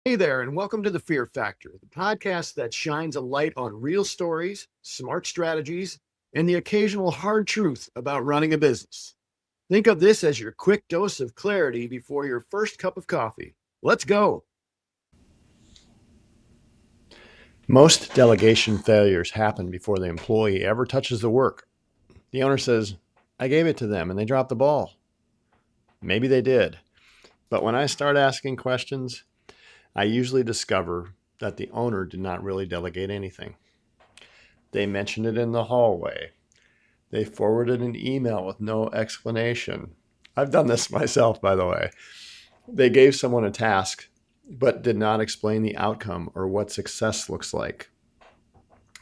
Hey there, and welcome to the Fiihr Factor, the podcast that shines a light on real stories, smart strategies, and the occasional hard truth about running a business. Think of this as your quick dose of clarity before your first cup of coffee. Let's go. Most delegation failures happen before the employee ever touches the work. The owner says, I gave it to them, and they dropped the ball. Maybe they did. But when I start asking questions, I usually discover that the owner did not really delegate anything. They mentioned it in the hallway. They forwarded an email with no explanation. I've done this myself, by the way. They gave someone a task, but did not explain the outcome or what success looks like.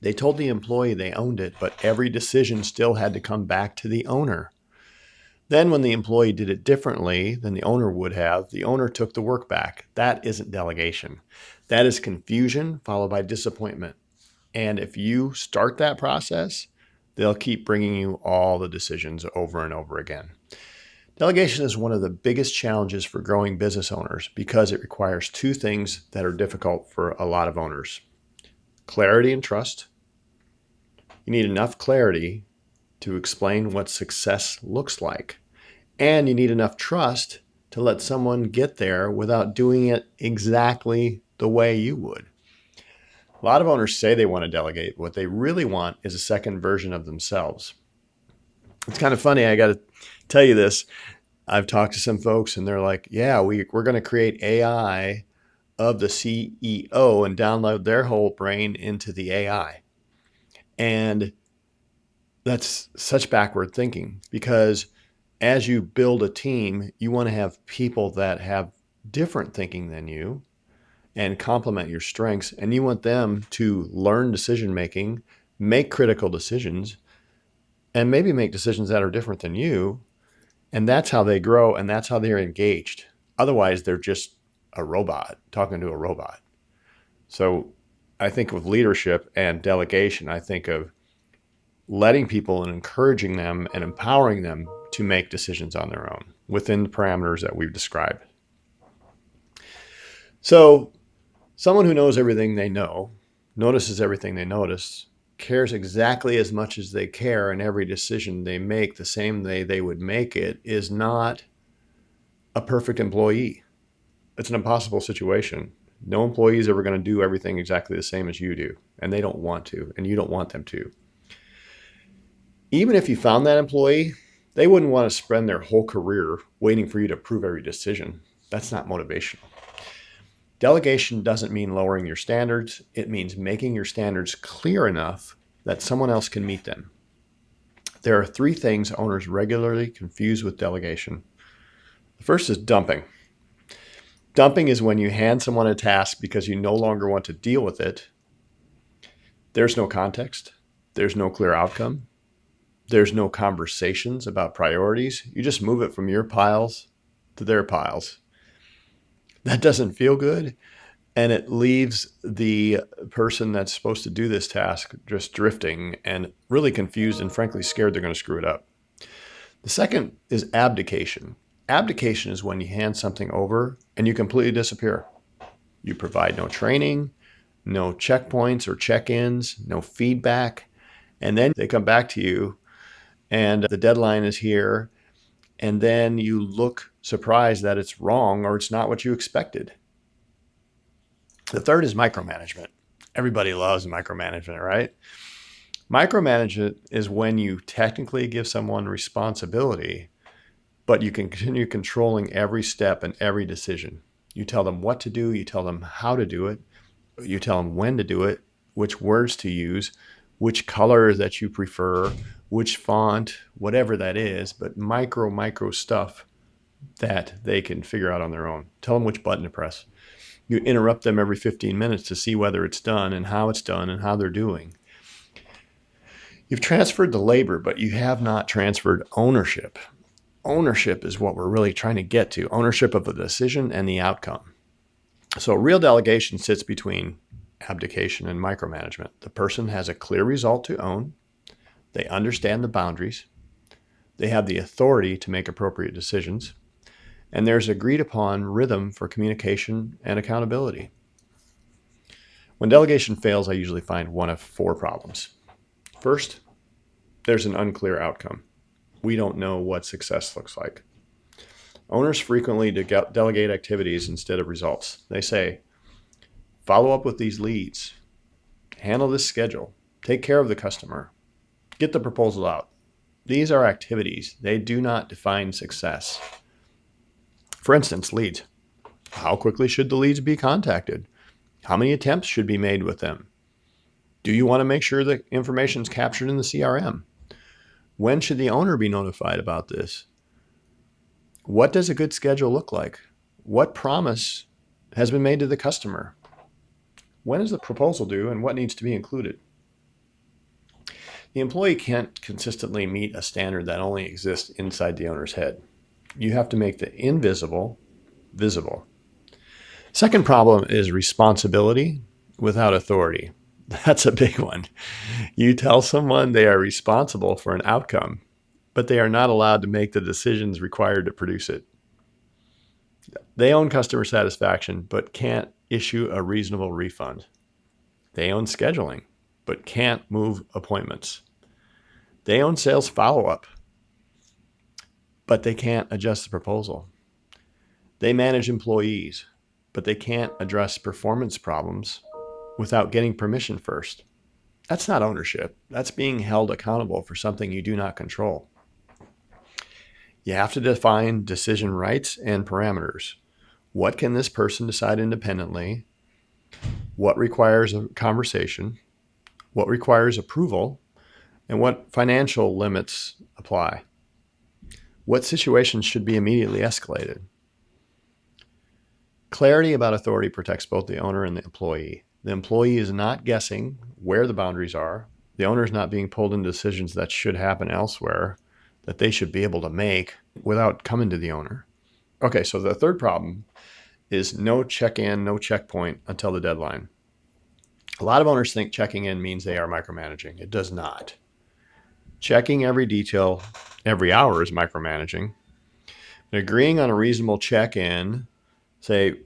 They told the employee they owned it, but every decision still had to come back to the owner. Then, when the employee did it differently than the owner would have, the owner took the work back. That isn't delegation. That is confusion followed by disappointment. And if you start that process, they'll keep bringing you all the decisions over and over again. Delegation is one of the biggest challenges for growing business owners because it requires two things that are difficult for a lot of owners: clarity and trust. You need enough clarity to explain what success looks like, and you need enough trust to let someone get there without doing it exactly the way you would. A lot of owners say they want to delegate. What they really want is a second version of themselves. It's kind of funny. I got to tell you this. I've talked to some folks and they're like, yeah, we're going to create AI of the CEO and download their whole brain into the AI. And that's such backward thinking, because as you build a team, you want to have people that have different thinking than you and complement your strengths. And you want them to learn decision making, make critical decisions, and maybe make decisions that are different than you. And that's how they grow, and that's how they're engaged. Otherwise, they're just a robot talking to a robot. So I think of leadership and delegation, I think of letting people and encouraging them and empowering them to make decisions on their own within the parameters that we've described. So someone who knows everything they know, notices everything they notice, cares exactly as much as they care, and every decision they make the same way they would make it, is not a perfect employee. It's an impossible situation. No employee is ever going to do everything exactly the same as you do, and they don't want to, and you don't want them to. Even if you found that employee, they wouldn't want to spend their whole career waiting for you to approve every decision. That's not motivational. Delegation doesn't mean lowering your standards. It means making your standards clear enough that someone else can meet them. There are three things owners regularly confuse with delegation. The first is dumping. Dumping is when you hand someone a task because you no longer want to deal with it. There's no context. There's no clear outcome. There's no conversations about priorities. You just move it from your piles to their piles. That doesn't feel good. And it leaves the person that's supposed to do this task just drifting and really confused and frankly scared they're going to screw it up. The second is abdication. Abdication is when you hand something over and you completely disappear. You provide no training, no checkpoints or check-ins, no feedback. And then they come back to you and the deadline is here. And then you look surprised that it's wrong or it's not what you expected. The third is micromanagement. Everybody loves micromanagement, right? Micromanagement is when you technically give someone responsibility, but you can continue controlling every step and every decision. You tell them what to do, you tell them how to do it, you tell them when to do it, which words to use, which color that you prefer, which font, whatever that is, but micro stuff that they can figure out on their own. Tell them which button to press. You interrupt them every 15 minutes to see whether it's done and how it's done and how they're doing. You've transferred the labor, but you have not transferred ownership. Ownership is what we're really trying to get to, ownership of the decision and the outcome. So real delegation sits between abdication and micromanagement. The person has a clear result to own. They understand the boundaries. They have the authority to make appropriate decisions. and there's agreed upon rhythm for communication and accountability. When delegation fails, I usually find one of 4 problems. First, there's an unclear outcome. We don't know what success looks like. Owners frequently delegate activities instead of results. They say, follow up with these leads, handle this schedule, take care of the customer, get the proposal out. These are activities. They do not define success. For instance, leads. How quickly should the leads be contacted? How many attempts should be made with them? Do you want to make sure the information is captured in the CRM? When should the owner be notified about this? What does a good schedule look like? What promise has been made to the customer? When is the proposal due and what needs to be included? The employee can't consistently meet a standard that only exists inside the owner's head. You have to make the invisible visible. Second problem is responsibility without authority. That's a big one. You tell someone they are responsible for an outcome, but they are not allowed to make the decisions required to produce it. They own customer satisfaction, but can't issue a reasonable refund. They own scheduling, but can't move appointments. They own sales follow-up, but they can't adjust the proposal. They manage employees, but they can't address performance problems without getting permission first. That's not ownership. That's being held accountable for something you do not control. You have to define decision rights and parameters. What can this person decide independently? What requires a conversation? What requires approval? And what financial limits apply? What situations should be immediately escalated? Clarity about authority protects both the owner and the employee. The employee is not guessing where the boundaries are. The owner is not being pulled into decisions that should happen elsewhere, that they should be able to make without coming to the owner. Okay, so the third problem is no check-in, no checkpoint until the deadline. A lot of owners think checking in means they are micromanaging. It does not. Checking every detail every hour is micromanaging. And agreeing on a reasonable check-in, say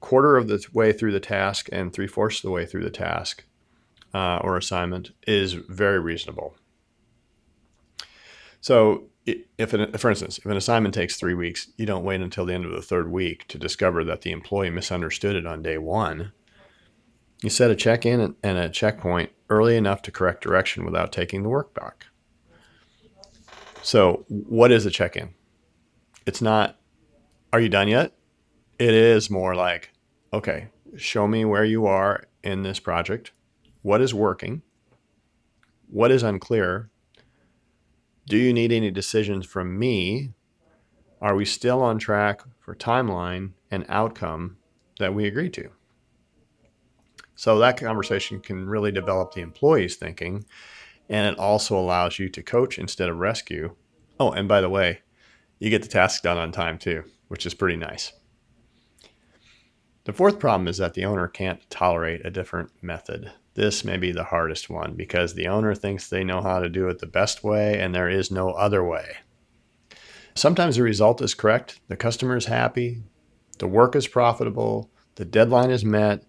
quarter of the way through the task and 3/4 of the way through the task or assignment, is very reasonable. So for instance, if an assignment takes 3 weeks, you don't wait until the end of the 3rd week to discover that the employee misunderstood it on day 1. You set a check-in and a checkpoint early enough to correct direction without taking the work back. So what is a check-in? It's not, are you done yet? It is more like, okay, show me where you are in this project. What is working? What is unclear? Do you need any decisions from me? Are we still on track for timeline and outcome that we agreed to? So that conversation can really develop the employee's thinking, and it also allows you to coach instead of rescue. Oh, and by the way, you get the task done on time too, which is pretty nice. The fourth problem is that the owner can't tolerate a different method. This may be the hardest one because the owner thinks they know how to do it the best way and there is no other way. Sometimes the result is correct, the customer is happy, the work is profitable, the deadline is met,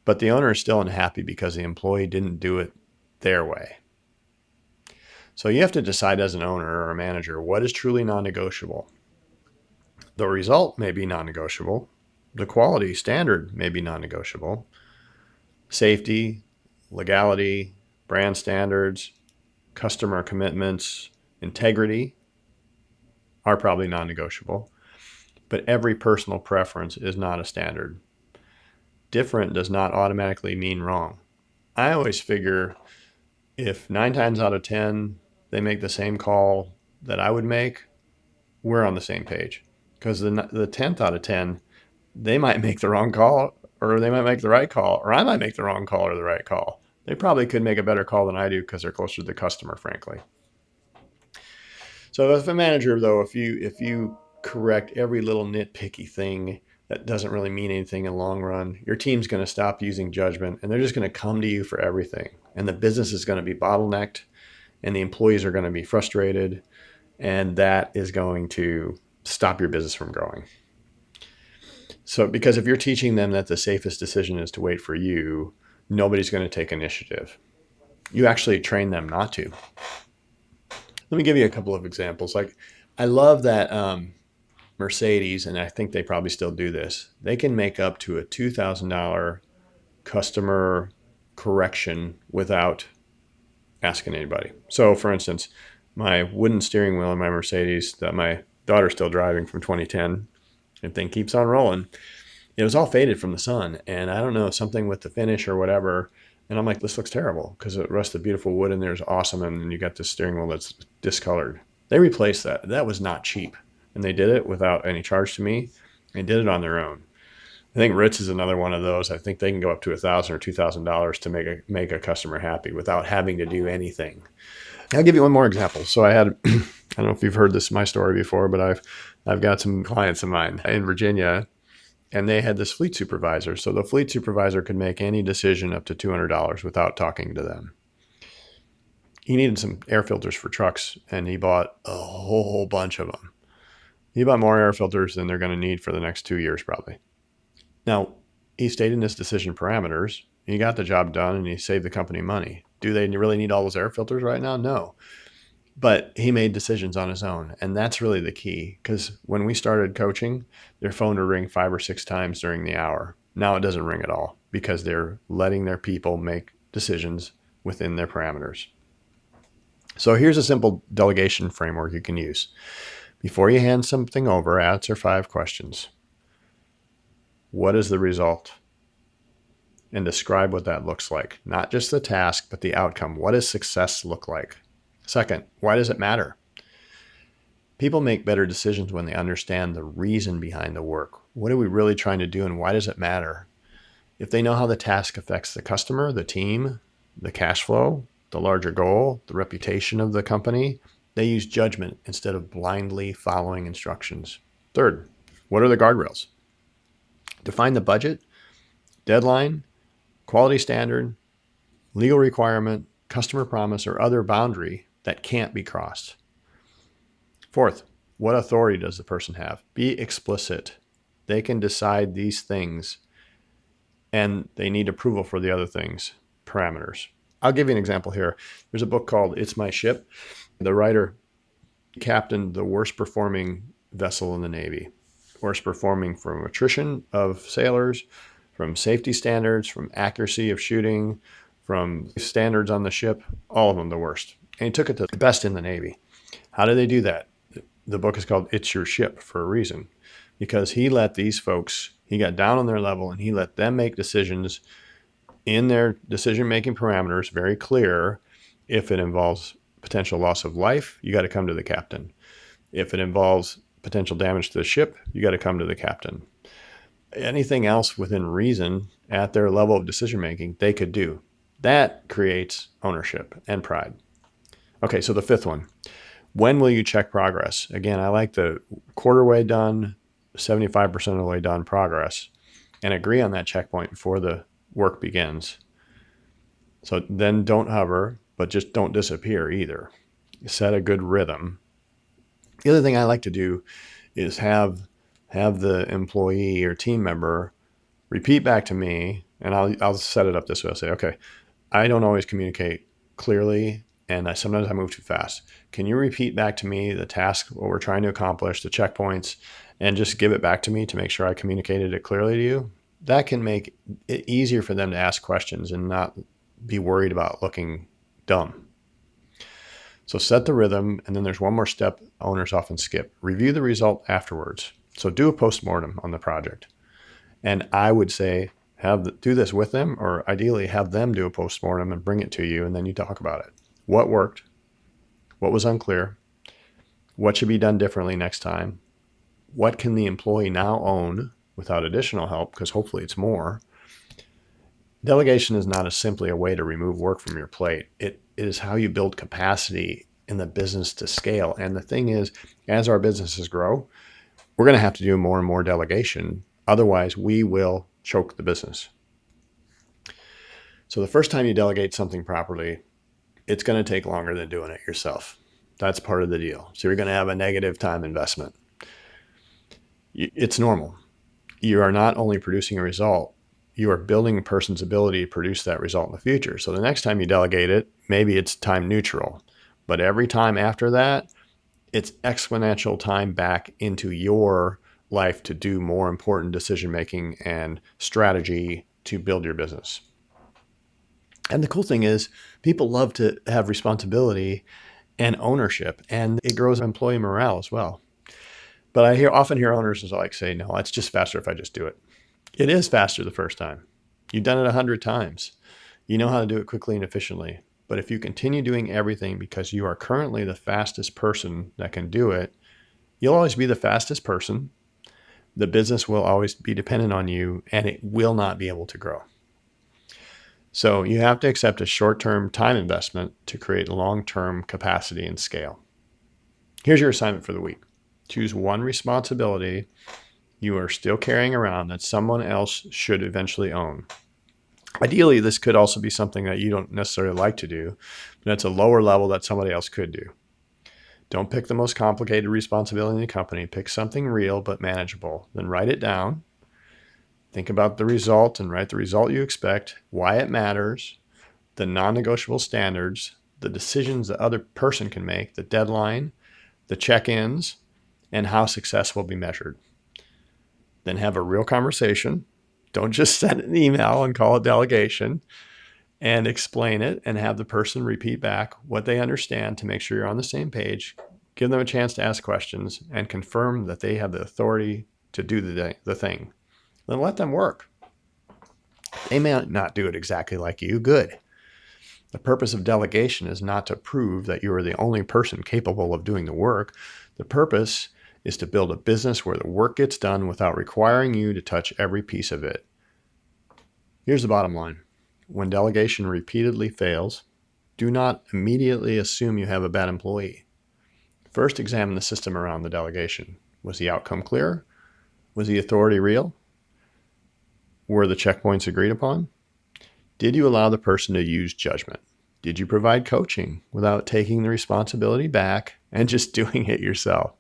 but the owner is still unhappy because the employee didn't do it their way. So you have to decide as an owner or a manager what is truly non-negotiable. The result may be non-negotiable. The quality standard may be non-negotiable. Safety, legality, brand standards, customer commitments, integrity are probably non-negotiable. But every personal preference is not a standard. Different does not automatically mean wrong. I always figure if 9 times out of 10 they make the same call that I would make, we're on the same page. Because the 10th out of 10, they might make the wrong call, or they might make the right call, or I might make the wrong call or the right call. They probably could make a better call than I do because they're closer to the customer, frankly. So as a manager, though, if you correct every little nitpicky thing that doesn't really mean anything in the long run, your team's going to stop using judgment and they're just going to come to you for everything. And the business is going to be bottlenecked and the employees are going to be frustrated. And that is going to stop your business from growing. So, because if you're teaching them that the safest decision is to wait for you, nobody's going to take initiative. You actually train them not to. Let me give you a couple of examples. Like, I love that Mercedes, and I think they probably still do this, they can make up to a $2,000 customer correction without asking anybody. So, for instance, my wooden steering wheel in my Mercedes that my daughter's still driving from 2010, and thing keeps on rolling. It was all faded from the sun, and I don't know, something with the finish or whatever. And I'm like, this looks terrible because the rest of the beautiful wood in there is awesome, and then you got this steering wheel that's discolored. They replaced that. That was not cheap, and they did it without any charge to me. They did it on their own. I think Ritz is another one of those. I think they can go up to $1,000 or $2,000 to make a customer happy without having to do anything. I'll give you one more example. So I had, I don't know if you've heard my story before, but I've got some clients of mine in Virginia, and they had this fleet supervisor. So the fleet supervisor could make any decision up to $200 without talking to them. He needed some air filters for trucks, and he bought a whole bunch of them. He bought more air filters than they're going to need for the next 2 years, probably. Now, he stayed in his decision parameters. He got the job done, and he saved the company money. Do they really need all those air filters right now? No. But he made decisions on his own. And that's really the key. Because when we started coaching, their phone would ring 5 or 6 times during the hour. Now it doesn't ring at all because they're letting their people make decisions within their parameters. So here's a simple delegation framework you can use. Before you hand something over, answer 5 questions. What is the result? And describe what that looks like. Not just the task, but the outcome. What does success look like? Second, why does it matter? People make better decisions when they understand the reason behind the work. What are we really trying to do, and why does it matter? If they know how the task affects the customer, the team, the cash flow, the larger goal, the reputation of the company, they use judgment instead of blindly following instructions. Third, what are the guardrails? Define the budget, deadline, quality standard, legal requirement, customer promise, or other boundary that can't be crossed. Fourth, what authority does the person have? Be explicit. They can decide these things, and they need approval for the other things, parameters. I'll give you an example here. There's a book called It's My Ship. The writer captained the worst performing vessel in the Navy. Worst performing from attrition of sailors, from safety standards, from accuracy of shooting, from standards on the ship, all of them the worst. And he took it to the best in the Navy. How did they do that? The book is called It's Your Ship for a reason, because he let these folks, he got down on their level and he let them make decisions in their decision-making parameters, very clear. If it involves potential loss of life, you got to come to the captain. If it involves potential damage to the ship, you got to come to the captain. Anything else within reason at their level of decision-making, they could do. That creates ownership and pride. Okay, so the fifth one. When will you check progress? Again, I like the quarter way done, 75% of the way done progress, and agree on that checkpoint before the work begins. So then don't hover, but just don't disappear either. Set a good rhythm. The other thing I like to do is have the employee or team member repeat back to me, and I'll set it up this way. I'll say, okay, I don't always communicate clearly, and sometimes I move too fast. Can you repeat back to me the task, what we're trying to accomplish, the checkpoints, and just give it back to me to make sure I communicated it clearly to you? That can make it easier for them to ask questions and not be worried about looking dumb. So set the rhythm, and then there's one more step owners often skip. Review the result afterwards. So do a postmortem on the project. And I would say do this with them, or ideally have them do a postmortem and bring it to you, and then you talk about it. What worked? What was unclear? What should be done differently next time? What can the employee now own without additional help? Because hopefully it's more. Delegation is not simply a way to remove work from your plate. It is how you build capacity in the business to scale. And the thing is, as our businesses grow, we're going to have to do more and more delegation. Otherwise, we will choke the business. So the first time you delegate something properly, it's going to take longer than doing it yourself. That's part of the deal. So you're going to have a negative time investment. It's normal. You are not only producing a result, you are building a person's ability to produce that result in the future. So the next time you delegate it, maybe it's time neutral. But every time after that, it's exponential time back into your life to do more important decision making and strategy to build your business. And the cool thing is, people love to have responsibility and ownership, and it grows employee morale as well. But I often hear owners like say, no, it's just faster if I just do it. It is faster the first time. You've done it 100 times. You know how to do it quickly and efficiently. But if you continue doing everything because you are currently the fastest person that can do it, you'll always be the fastest person. The business will always be dependent on you, and it will not be able to grow. So you have to accept a short-term time investment to create long-term capacity and scale. Here's your assignment for the week. Choose one responsibility you are still carrying around that someone else should eventually own. Ideally, this could also be something that you don't necessarily like to do, but it's a lower level that somebody else could do. Don't pick the most complicated responsibility in the company. Pick something real but manageable. Then write it down. Think about the result and write the result you expect, why it matters, the non-negotiable standards, the decisions the other person can make, the deadline, the check-ins, and how success will be measured. Then have a real conversation. Don't just send an email and call it delegation, and explain it and have the person repeat back what they understand to make sure you're on the same page. Give them a chance to ask questions and confirm that they have the authority to do the thing. Then let them work. They may not do it exactly like you. Good. The purpose of delegation is not to prove that you are the only person capable of doing the work. The purpose is to build a business where the work gets done without requiring you to touch every piece of it. Here's the bottom line. When delegation repeatedly fails, do not immediately assume you have a bad employee. First, examine the system around the delegation. Was the outcome clear? Was the authority real? Were the checkpoints agreed upon? Did you allow the person to use judgment? Did you provide coaching without taking the responsibility back and just doing it yourself?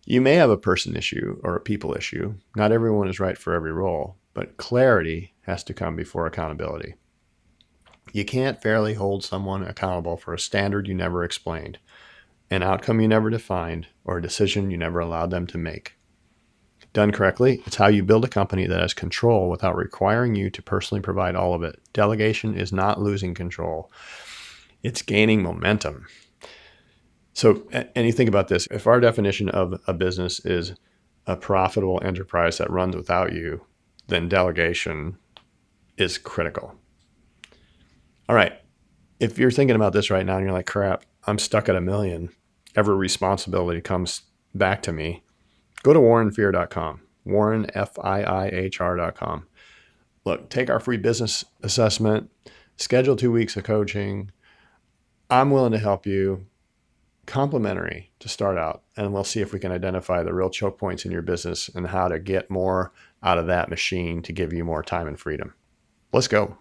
You may have a person issue or a people issue. Not everyone is right for every role, but clarity has to come before accountability. You can't fairly hold someone accountable for a standard you never explained, an outcome you never defined, or a decision you never allowed them to make. Done correctly, it's how you build a company that has control without requiring you to personally provide all of it. Delegation is not losing control. It's gaining momentum. So, and you think about this, if our definition of a business is a profitable enterprise that runs without you, then delegation is critical. All right. If you're thinking about this right now and you're like, crap, I'm stuck at $1 million. Every responsibility comes back to me. Go to warrenfiihr.com, Warren, Fiihr.com. Look, take our free business assessment, schedule 2 weeks of coaching. I'm willing to help you. Complimentary to start out, and we'll see if we can identify the real choke points in your business and how to get more out of that machine to give you more time and freedom. Let's go.